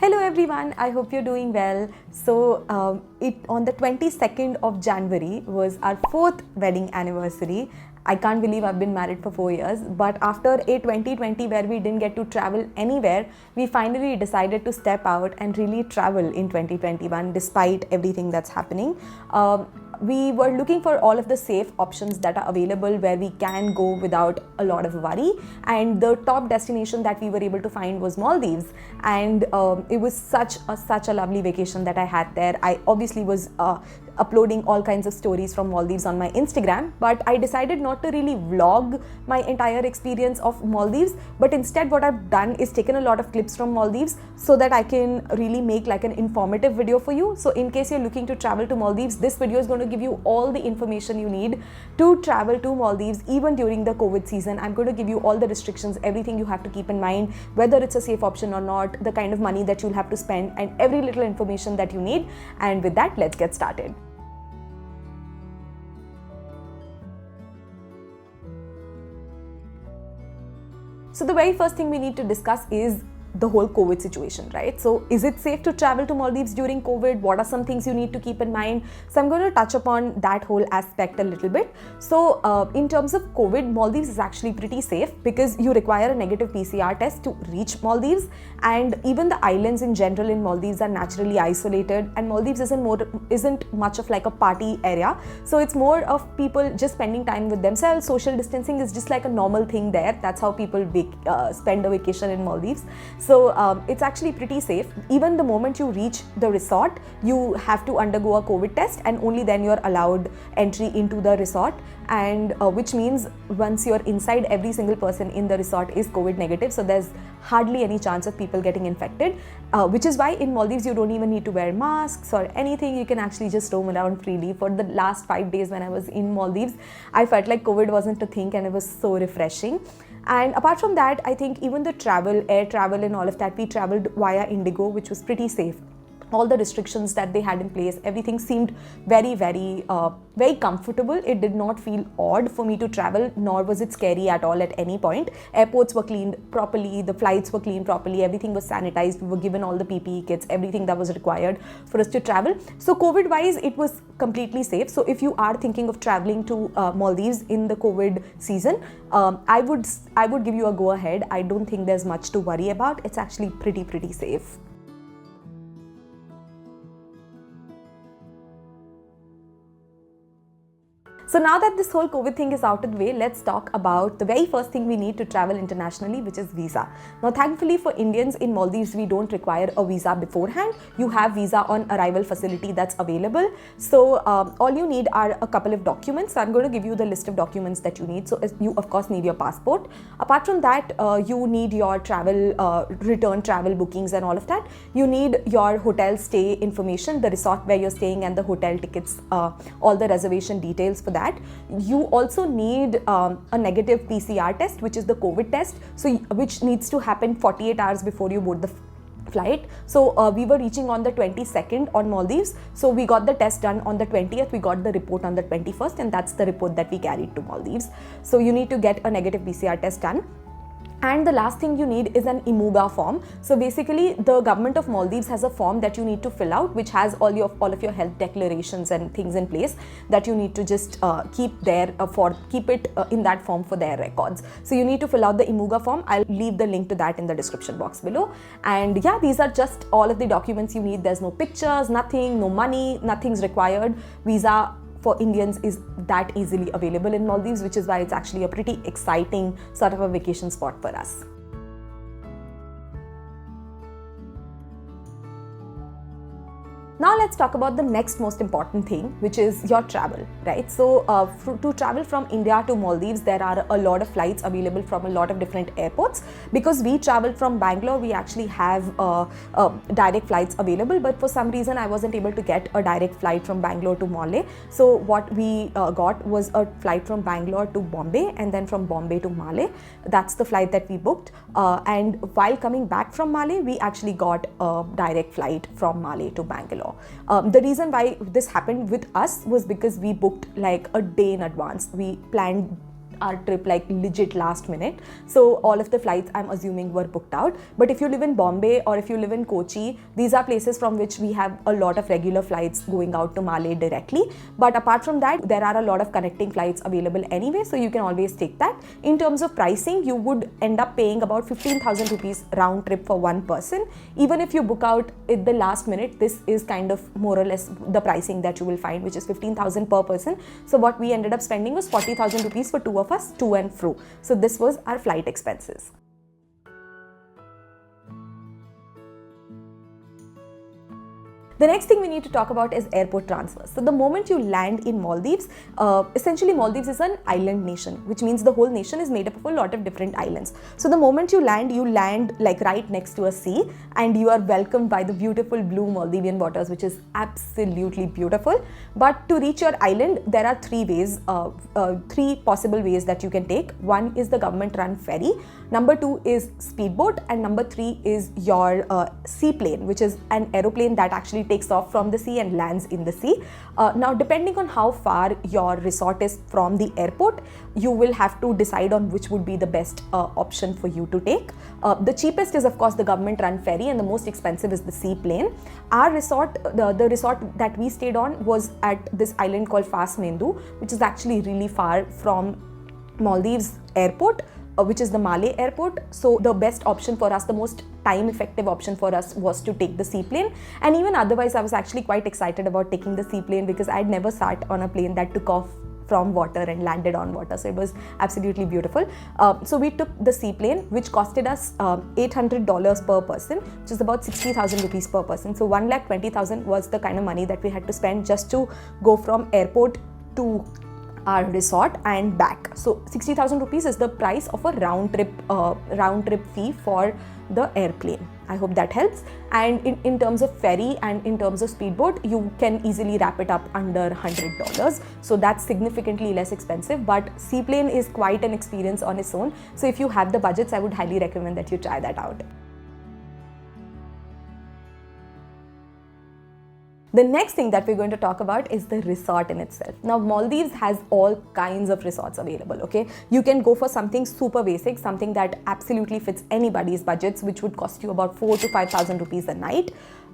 Hello everyone, I hope you're doing well. So on the 22nd of January was our 4th wedding anniversary. I can't believe I've been married for 4 years, but after a 2020 where we didn't get to travel anywhere, we finally decided to step out and really travel in 2021 despite everything that's happening. We were looking for all of the safe options that are available where we can go without a lot of worry, and the top destination that we were able to find was Maldives, and it was such a lovely vacation that I had there. I obviously was uploading all kinds of stories from Maldives on my Instagram, but I decided not to really vlog my entire experience of Maldives, but instead what I've done is taken a lot of clips from Maldives so that I can really make like an informative video for you. So in case you're looking to travel to Maldives, this video is going to give you all the information you need to travel to Maldives even during the COVID season. I'm going to give you all the restrictions, everything you have to keep in mind, whether it's a safe option or not, the kind of money that you'll have to spend, and every little information that you need. And with that, let's get started. So the very first thing we need to discuss is the whole COVID situation, right? So is it safe to travel to Maldives during COVID? What are some things you need to keep in mind? So I'm going to touch upon that whole aspect a little bit. So in terms of COVID, Maldives is actually pretty safe because you require a negative PCR test to reach Maldives, and even the islands in general in Maldives are naturally isolated, and Maldives isn't much of like a party area. So it's more of people just spending time with themselves. Social distancing is just like a normal thing there. That's how people spend a vacation in Maldives. So it's actually pretty safe. Even the moment you reach the resort, you have to undergo a COVID test, and only then you're allowed entry into the resort. And which means once you're inside, every single person in the resort is COVID negative. So there's hardly any chance of people getting infected, which is why in Maldives you don't even need to wear masks or anything. You can actually just roam around freely. For the last 5 days when I was in Maldives, I felt like COVID wasn't a thing, and it was so refreshing. And apart from that, I think even the travel, air travel and all of that, we traveled via Indigo, which was pretty safe. All the restrictions that they had in place, everything seemed very comfortable. It did not feel odd for me to travel, nor was it scary at all at any point. Airports were cleaned properly, the flights were cleaned properly, everything was sanitized, we were given all the PPE kits, everything that was required for us to travel. So COVID wise, it was completely safe. So if you are thinking of traveling to Maldives in the COVID season, I would give you a go ahead. I don't think there's much to worry about. It's actually pretty safe. So now that this whole COVID thing is out of the way, let's talk about the very first thing we need to travel internationally, which is visa. Now, thankfully for Indians in Maldives, we don't require a visa beforehand. You have visa on arrival facility that's available. So all you need are a couple of documents. So I'm going to give you the list of documents that you need. So you of course need your passport. Apart from that, you need your return travel bookings and all of that. You need your hotel stay information, the resort where you're staying and the hotel tickets, all the reservation details for that. You also need a negative PCR test, which is the COVID test, so which needs to happen 48 hours before you board the flight. So we were reaching on the 22nd on Maldives, so we got the test done on the 20th, we got the report on the 21st, and that's the report that we carried to Maldives. So you need to get a negative PCR test done. And the last thing you need is an IMUGA form. So basically, the government of Maldives has a form that you need to fill out, which has all of your health declarations and things in place that you need to just keep there keep it in that form for their records. So you need to fill out the IMUGA form. I'll leave the link to that in the description box below. And yeah, these are just all of the documents you need. There's no pictures, nothing, no money, nothing's required. Visa for Indians is that easily available in Maldives, which is why it's actually a pretty exciting sort of a vacation spot for us. Now let's talk about the next most important thing, which is your travel, right? So to travel from India to Maldives, there are a lot of flights available from a lot of different airports. Because we traveled from Bangalore, we actually have direct flights available, but for some reason I wasn't able to get a direct flight from Bangalore to Malé. So what we got was a flight from Bangalore to Bombay, and then from Bombay to Malé. That's the flight that we booked. And while coming back from Malé, we actually got a direct flight from Malé to Bangalore. The reason why this happened with us was because we booked like a day in advance. We planned our trip like legit last minute. So all of the flights, I'm assuming, were booked out. But if you live in Bombay or if you live in Kochi, these are places from which we have a lot of regular flights going out to Malé directly. But apart from that, there are a lot of connecting flights available anyway, so you can always take that. In terms of pricing, you would end up paying about 15,000 rupees round trip for one person. Even if you book out at the last minute, this is kind of more or less the pricing that you will find, which is 15,000 per person. So what we ended up spending was 40,000 rupees for two of us, to and fro. So this was our flight expenses. The next thing we need to talk about is airport transfers. So the moment you land in Maldives, essentially Maldives is an island nation, which means the whole nation is made up of a lot of different islands. So the moment you land like right next to a sea, and you are welcomed by the beautiful blue Maldivian waters, which is absolutely beautiful. But to reach your island, there are three possible ways that you can take. One is the government-run ferry. Number two is speedboat, and number three is your seaplane, which is an aeroplane that actually takes off from the sea and lands in the sea. Now, depending on how far your resort is from the airport, you will have to decide on which would be the best option for you to take. The cheapest is, of course, the government-run ferry, and the most expensive is the seaplane. Our resort, the resort that we stayed on, was at this island called Fas Mendu, which is actually really far from Maldives airport, which is the Malé airport. So the best option for us, the most time effective option for us, was to take the seaplane. And even otherwise, I was actually quite excited about taking the seaplane because I had never sat on a plane that took off from water and landed on water. So it was absolutely beautiful. So we took the seaplane, which costed us $800 per person, which is about 60,000 rupees per person. So 1,20,000 was the kind of money that we had to spend just to go from airport to our resort and back. So 60,000 rupees is the price of a round trip fee for the airplane. I hope that helps. And in terms of ferry and in terms of speedboat, you can easily wrap it up under $100. So that's significantly less expensive, but seaplane is quite an experience on its own. So if you have the budgets, I would highly recommend that you try that out. The next thing that we're going to talk about is the resort in itself. Now, Maldives has all kinds of resorts available, okay? You can go for something super basic, something that absolutely fits anybody's budgets, which would cost you about 4,000 to 5,000 rupees a night.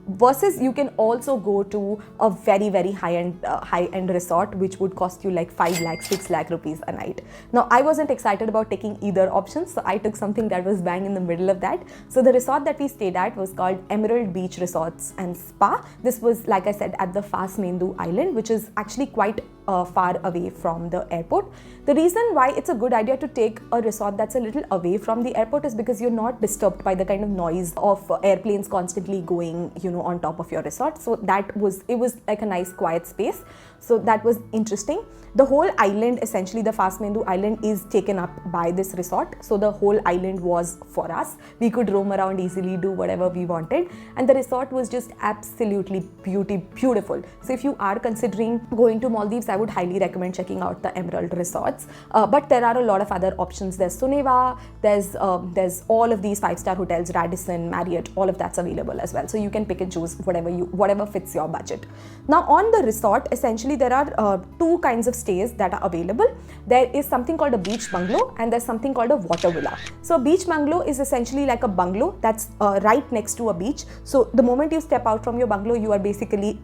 Versus you can also go to a very, very high-end resort, which would cost you like 5 lakh, 6 lakh rupees a night. Now, I wasn't excited about taking either option, so I took something that was bang in the middle of that. So the resort that we stayed at was called Emerald Beach Resorts and Spa. This was, like I said, at the Fas Mendu Island, which is actually quite far away from the airport. The reason why it's a good idea to take a resort that's a little away from the airport is because you're not disturbed by the kind of noise of airplanes constantly going, on top of your resort. So it was like a nice quiet space. So that was interesting. The whole island, essentially the Fas Mendu Island, is taken up by this resort. So the whole island was for us. We could roam around easily, do whatever we wanted. And the resort was just absolutely beautiful. So if you are considering going to Maldives, I would highly recommend checking out the Emerald Resorts. But there are a lot of other options. There's Soneva, there's all of these 5-star hotels, Radisson, Marriott, all of that's available as well. So you can pick and choose whatever fits your budget. Now on the resort, essentially there are two kinds of stays that are available. There is something called a beach bungalow and there's something called a water villa. So a beach bungalow is essentially like a bungalow that's right next to a beach. So the moment you step out from your bungalow, you are basically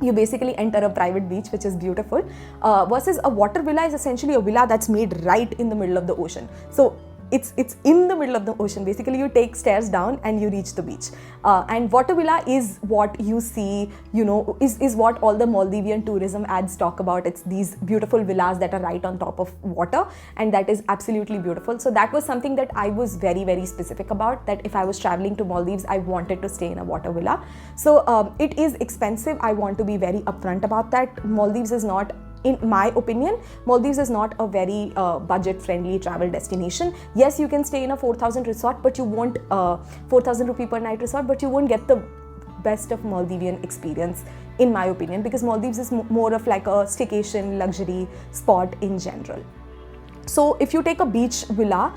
enter a private beach, which is beautiful. Versus a water villa is essentially a villa that's made right in the middle of the ocean. So it's in the middle of the ocean. Basically, you take stairs down and you reach the beach. And water villa is what you see, is what all the Maldivian tourism ads talk about. It's these beautiful villas that are right on top of water, and that is absolutely beautiful. So that was something that I was very, very specific about, that if I was traveling to Maldives, I wanted to stay in a water villa. So it is expensive. I want to be very upfront about that. Maldives is not, in my opinion, Maldives is not a very budget-friendly travel destination. Yes, you can stay in a 4,000 resort, but you won't 4,000 rupee per night resort, but you won't get the best of Maldivian experience, in my opinion, because Maldives is more of like a staycation luxury spot in general. So if you take a beach villa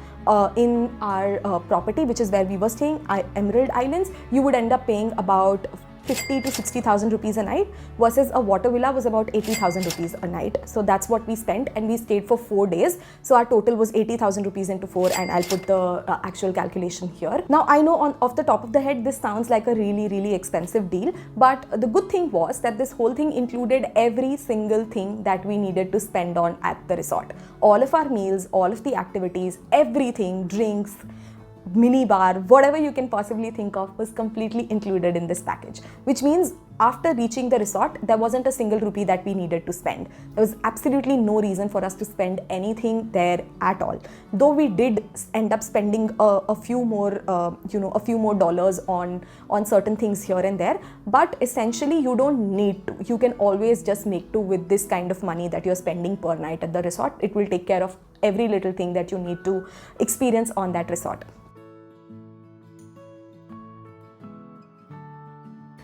in our property, which is where we were staying, Emerald Islands, you would end up paying about 50 to 60,000 rupees a night, versus a water villa was about 80,000 rupees a night. So that's what we spent, and we stayed for 4 days. So our total was 80,000 rupees into 4, and I'll put the actual calculation here. Now I know off the top of the head this sounds like a really expensive deal, but the good thing was that this whole thing included every single thing that we needed to spend on at the resort. All of our meals, all of the activities, everything, drinks, mini bar, whatever you can possibly think of was completely included in this package, which means after reaching the resort, there wasn't a single rupee that we needed to spend. There was absolutely no reason for us to spend anything there at all. Though we did end up spending a few more dollars on certain things here and there, but essentially you don't need to. You can always just make do with this kind of money that you're spending per night at the resort. It will take care of every little thing that you need to experience on that resort.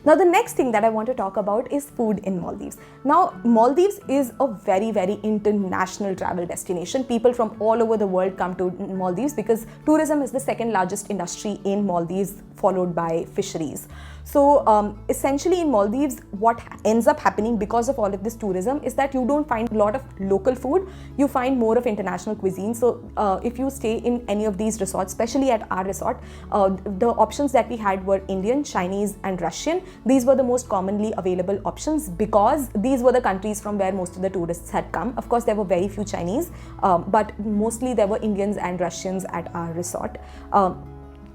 Now the next thing that I want to talk about is food in Maldives. Now Maldives is a very international travel destination. People from all over the world come to Maldives because tourism is the second largest industry in Maldives, followed by fisheries. So essentially in Maldives, what ends up happening because of all of this tourism is that you don't find a lot of local food, you find more of international cuisine. So if you stay in any of these resorts, especially at our resort, the options that we had were Indian, Chinese and Russian. These were the most commonly available options because these were the countries from where most of the tourists had come. Of course, there were very few Chinese, but mostly there were Indians and Russians at our resort.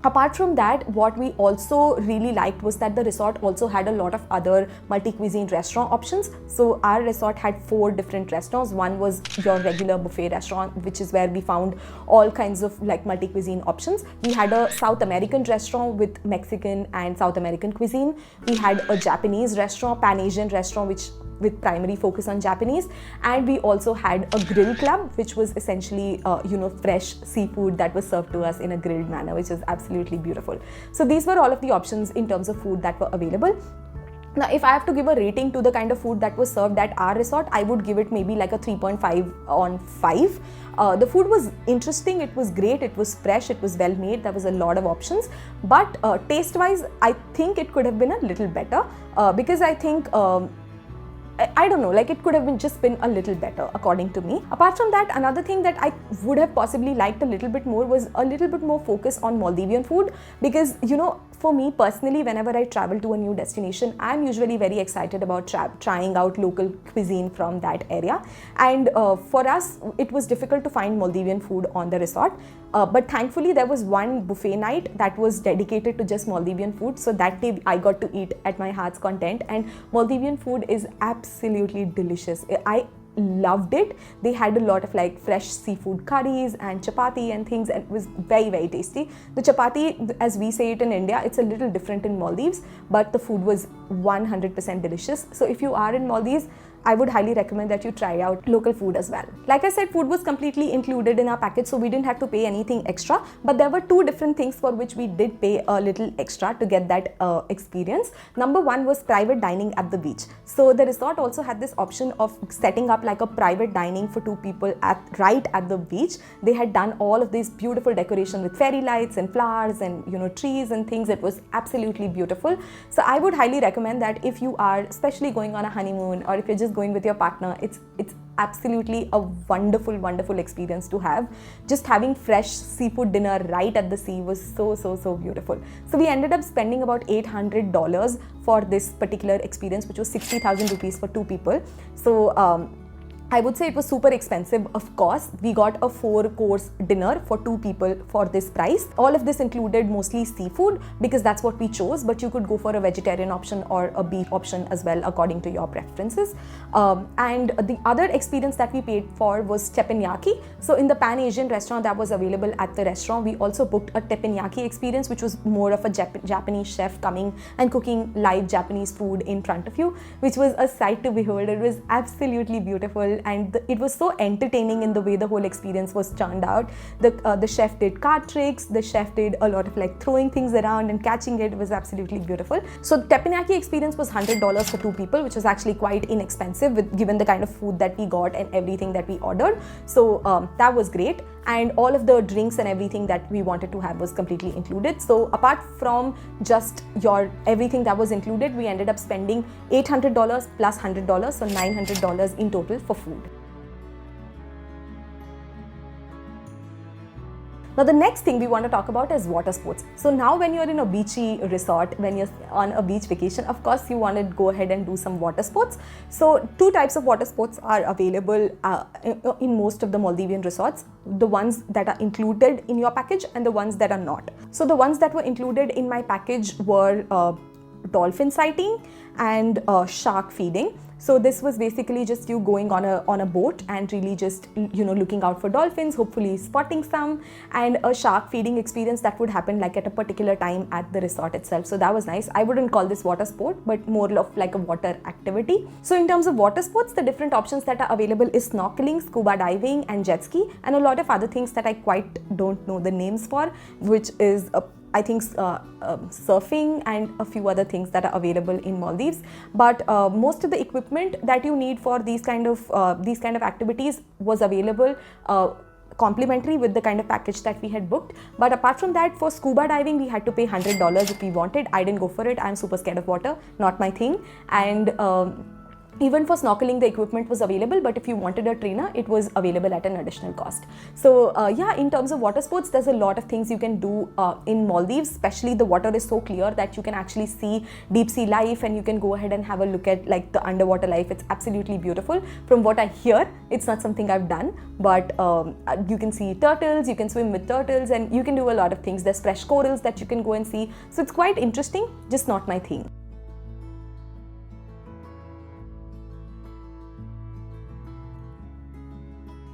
Apart from that, what we also really liked was that the resort also had a lot of other multi-cuisine restaurant options. So our resort had 4 different restaurants. One was your regular buffet restaurant, which is where we found all kinds of like multi-cuisine options. We had a South American restaurant with Mexican and South American cuisine. We had a Japanese restaurant, Pan-Asian restaurant, which with primary focus on Japanese, and we also had a grill club, which was essentially fresh seafood that was served to us in a grilled manner, which is absolutely beautiful. So these were all of the options in terms of food that were available. Now, if I have to give a rating to the kind of food that was served at our resort, I would give it maybe like a 3.5 on 5. The food was interesting, it was great, it was fresh, it was well made, there was a lot of options, but taste wise, I think it could have been a little better because I think I don't know, like it could have been a little better according to me. Apart from that, another thing that I would have possibly liked a little bit more was a little bit more focus on Maldivian food, because for me personally, whenever I travel to a new destination, I'm usually very excited about trying out local cuisine from that area. And for us, it was difficult to find Maldivian food on the resort. But thankfully, there was one buffet night that was dedicated to just Maldivian food. So that day, I got to eat at my heart's content. And Maldivian food is absolutely delicious. I loved it. They had a lot of like fresh seafood curries and chapati and things, and it was very tasty. The chapati, as we say it in India, it's a little different in Maldives, but the food was 100% delicious. So if you are in Maldives, I would highly recommend that you try out local food as well. Like I said, food was completely included in our package, so we didn't have to pay anything extra, but there were 2 different things for which we did pay a little extra to get that experience. Number 1 was private dining at the beach. So the resort also had this option of setting up like a private dining for 2 people right at the beach. They had done all of this beautiful decoration with fairy lights and flowers and trees and things. It was absolutely beautiful. So I would highly recommend that if you are especially going on a honeymoon, or if you're just going with your partner, it's absolutely a wonderful experience to have. Just having fresh seafood dinner right at the sea was so beautiful. So we ended up spending about $800 for this particular experience, which was 60,000 rupees for 2 people. So I would say it was super expensive, of course. We got a 4-course dinner for 2 people for this price. All of this included mostly seafood because that's what we chose, but you could go for a vegetarian option or a beef option as well, according to your preferences. And the other experience that we paid for was teppanyaki. So in the Pan-Asian restaurant that was available at the restaurant, we also booked a teppanyaki experience, which was more of a Japanese chef coming and cooking live Japanese food in front of you, which was a sight to behold. It was absolutely beautiful. And it was so entertaining in the way the whole experience was turned out. The chef did card tricks, the chef did a lot of like throwing things around and catching it. It was absolutely beautiful. So the teppanyaki experience was $100 for 2 people, which was actually quite inexpensive given the kind of food that we got and everything that we ordered. So that was great. and all of the drinks and everything that we wanted to have was completely included. So apart from just your everything that was included, we ended up spending $800 plus $100, so $900 in total for food. Now the next thing we want to talk about is water sports. So now when you're in a beachy resort, when you're on a beach vacation, of course you want to go ahead and do some water sports. So two types of water sports are available in most of the Maldivian resorts. The ones that are included in your package and the ones that are not. So the ones that were included in my package were dolphin sighting and shark feeding. So this was basically just you going on a boat and really just looking out for dolphins, hopefully spotting some, and a shark feeding experience that would happen like at a particular time at the resort itself. So that was nice. I wouldn't call this water sport, but more of like a water activity. So in terms of water sports, the different options that are available is snorkeling, scuba diving, and jet ski, and a lot of other things that I quite don't know the names for, which is I think surfing and a few other things that are available in Maldives. But most of the equipment that you need for these kind of activities was available complimentary with the kind of package that we had booked. But apart from that, for scuba diving, we had to pay $100 if we wanted. I didn't go for it. I'm super scared of water, not my thing. And even for snorkeling, the equipment was available, but if you wanted a trainer, it was available at an additional cost. So yeah, in terms of water sports, there's a lot of things you can do in Maldives, especially the water is so clear that you can actually see deep sea life, and you can go ahead and have a look at like the underwater life. It's absolutely beautiful. From what I hear, it's not something I've done, but you can see turtles, you can swim with turtles, and you can do a lot of things. There's fresh corals that you can go and see. So it's quite interesting, just not my thing.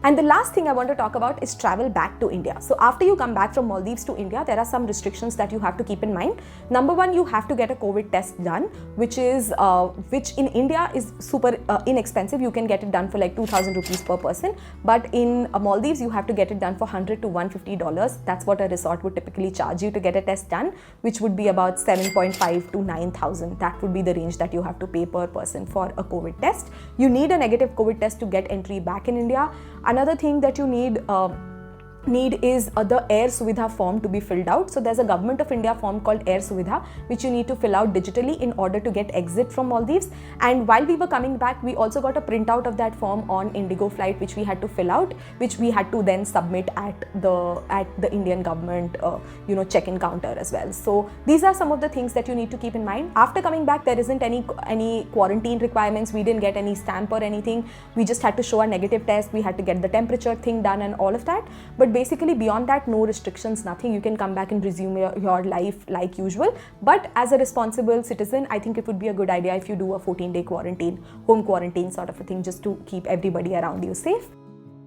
And the last thing I want to talk about is travel back to India. So after you come back from Maldives to India, there are some restrictions that you have to keep in mind. Number one, you have to get a COVID test done, which in India is super inexpensive. You can get it done for like 2,000 rupees per person. But in Maldives, you have to get it done for $100 to $150. That's what a resort would typically charge you to get a test done, which would be about 7.5 to 9,000. That would be the range that you have to pay per person for a COVID test. You need a negative COVID test to get entry back in India. Another thing that you need is the Air Suvidha form to be filled out. So there's a Government of India form called Air Suvidha, which you need to fill out digitally in order to get exit from Maldives. And while we were coming back, we also got a printout of that form on Indigo flight, which we had to fill out, which we had to then submit at the Indian government check-in counter as well. So these are some of the things that you need to keep in mind. After coming back, there isn't any quarantine requirements. We didn't get any stamp or anything. We just had to show a negative test. We had to get the temperature thing done and all of that. But basically beyond that, no restrictions, nothing. You can come back and resume your life like usual. But as a responsible citizen, I think it would be a good idea if you do a 14-day quarantine, home quarantine sort of a thing, just to keep everybody around you safe.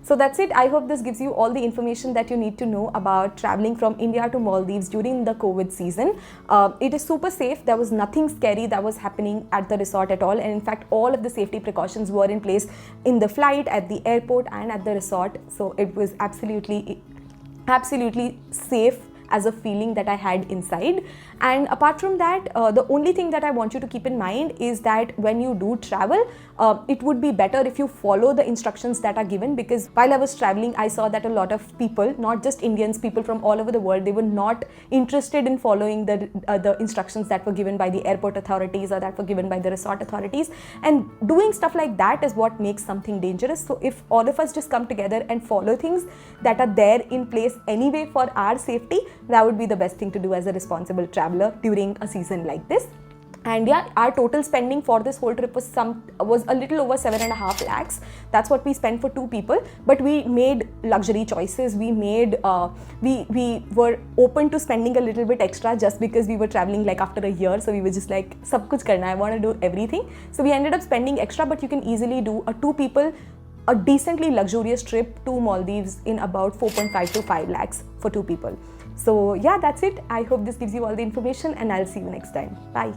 So that's it. I hope this gives you all the information that you need to know about traveling from India to Maldives during the COVID season. It is super safe. There was nothing scary that was happening at the resort at all. And in fact, all of the safety precautions were in place in the flight, at the airport, and at the resort. So it was absolutely safe as a feeling that I had inside. And apart from that, the only thing that I want you to keep in mind is that when you do travel, it would be better if you follow the instructions that are given, because while I was traveling, I saw that a lot of people, not just Indians, people from all over the world, they were not interested in following the instructions that were given by the airport authorities or that were given by the resort authorities. And doing stuff like that is what makes something dangerous. So if all of us just come together and follow things that are there in place anyway for our safety, that would be the best thing to do as a responsible traveler during a season like this. And yeah, our total spending for this whole trip was a little over 7.5 lakhs. That's what we spent for 2 people. But we made luxury choices. We were open to spending a little bit extra just because we were traveling like after a year. So we were just like, sab kuch karna, I want to do everything. So we ended up spending extra, but you can easily do a decently luxurious trip to Maldives in about 4.5 to 5 lakhs for 2 people. So yeah, that's it. I hope this gives you all the information, and I'll see you next time. Bye.